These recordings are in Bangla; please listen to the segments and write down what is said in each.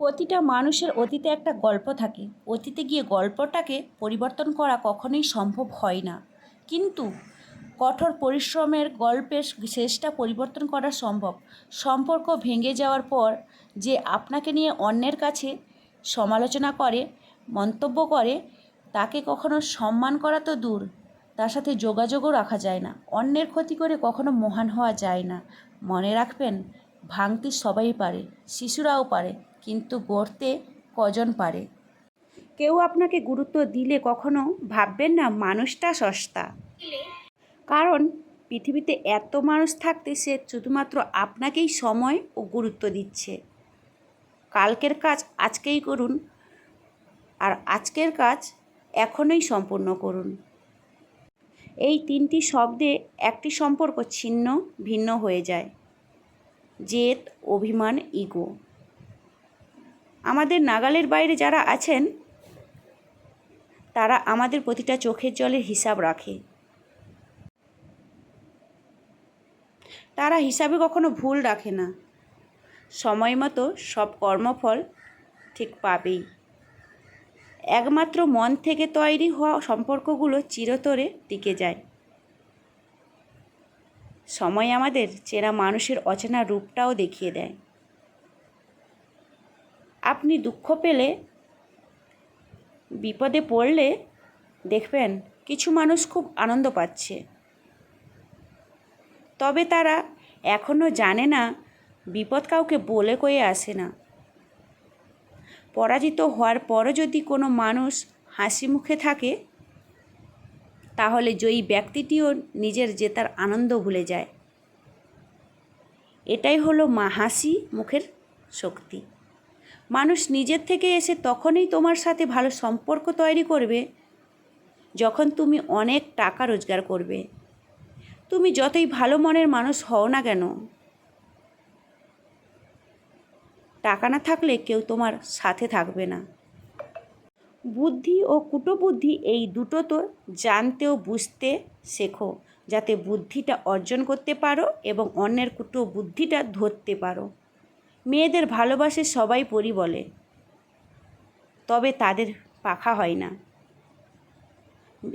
প্রতিটা মানুষের অতীতে একটা গল্প থাকে। অতীতে গিয়ে গল্পটাকে পরিবর্তন করা কখনোই সম্ভব হয় না, কিন্তু কঠোর পরিশ্রমের গল্পের শেষটা পরিবর্তন করা সম্ভব। সম্পর্ক ভেঙে যাওয়ার পর যে আপনাকে নিয়ে অন্যের কাছে সমালোচনা করে, মন্তব্য করে, তাকে কখনো সম্মান করা তো দূর, তার সাথে যোগাযোগও রাখা যায় না। অন্যের ক্ষতি করে কখনো মহান হওয়া যায় না। মনে রাখবেন, ভাঙতে সবাই পারে, শিশুরাও পারে, কিন্তু গড়তে কজন পারে। কেউ আপনাকে গুরুত্ব দিলে কখনো ভাববেন না মানুষটা সস্তা, কারণ পৃথিবীতে এত মানুষ থাকতে সে শুধুমাত্র আপনাকেই সময় ও গুরুত্ব দিচ্ছে। কালকের কাজ আজকেই করুন, আর আজকের কাজ এখনই সম্পূর্ণ করুন। এই তিনটি শব্দে একটি সম্পর্ক ছিন্ন ভিন্ন হয়ে যায়: জেদ, অভিমান, ইগো। আমাদের নাগালের বাইরে যারা আছেন তারা আমাদের প্রতিটা চোখের জলের হিসাব রাখে। তারা হিসাবে কখনো ভুল রাখে না। সময় মতো সব কর্মফল ঠিক পাবেই। একমাত্র মন থেকে তৈরি হওয়া সম্পর্কগুলো চিরতরে টিকে যায়। সময় আমাদের চেনা মানুষের অচেনা রূপটাও দেখিয়ে দেয়। আপনি দুঃখ পেলে, বিপদে পড়লে দেখবেন কিছু মানুষ খুব আনন্দ পাচ্ছে, তবে তারা এখনও জানে না বিপদ কাউকে বলে কয়ে আসে না। পরাজিত হওয়ার পরও যদি কোনো মানুষ হাসি মুখে থাকে, তাহলে জয়ী ব্যক্তিটিও নিজের জেতার আনন্দ ভুলে যায়। এটাই হলো হাসি মুখের শক্তি। মানুষ নিজের থেকে এসে তখনই তোমার সাথে ভালো সম্পর্ক তৈরি করবে যখন তুমি অনেক টাকা রোজগার করবে। তুমি যতই ভালো মনের মানুষ হও না কেন, টাকা না থাকলে কেউ তোমার সাথে থাকবে না। বুদ্ধি ও কুটবুদ্ধি এই দুটো তো জানতে ও বুঝতে শেখো, যাতে বুদ্ধিটা অর্জন করতে পারো এবং অন্যের কুটবুদ্ধিটা ধরতে পারো। মেয়েদের ভালোবাসে সবাই পরি বলে, তবে তাদের পাখা হয় না।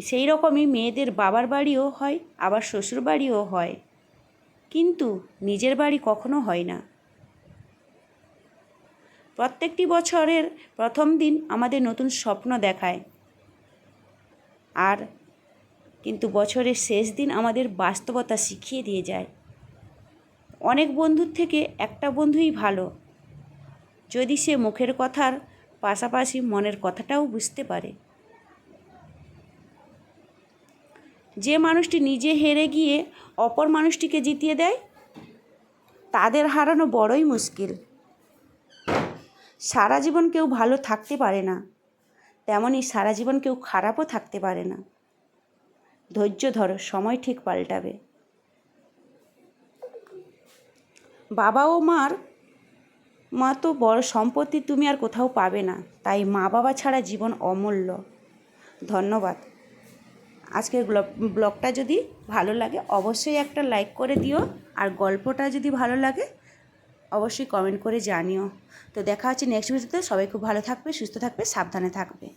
সেই রকমই মেয়েদের বাবার বাড়িও হয়, আবার শ্বশুর বাড়িও হয়, কিন্তু নিজের বাড়ি কখনো হয় না। প্রত্যেকটি বছরের প্রথম দিন আমাদের নতুন স্বপ্ন দেখায়, আর কিন্তু বছরের শেষ দিন আমাদের বাস্তবতা শিখিয়ে দিয়ে যায়। অনেক বন্ধুর থেকে একটা বন্ধুই ভালো, যদি সে মুখের কথার পাশাপাশি মনের কথাটাও বুঝতে পারে। যে মানুষটি নিজে হেরে গিয়ে অপর মানুষটিকে জিতিয়ে দেয়, তাদের হারানো বড়ই মুশকিল। সারা জীবন কেউ ভালো থাকতে পারে না, তেমনই সারা জীবন কেউ খারাপও থাকতে পারে না। ধৈর্য ধরো, সময় ঠিক পাল্টাবে। বাবা ও মার মতো বড় সম্পত্তি তুমি আর কোথাও পাবে না, তাই মা বাবা ছাড়া জীবন অমূল্য। ধন্যবাদ। আজকের ব্লগটা যদি ভালো লাগে অবশ্যই একটা লাইক করে দিও, আর গল্পটা যদি ভালো লাগে অবশ্যই কমেন্ট করে জানিও। তো দেখা হচ্ছে নেক্সট ভিডিওতে। সবাই খুব ভালো থাকবে, সুস্থ থাকবে, সাবধানে থাকবে।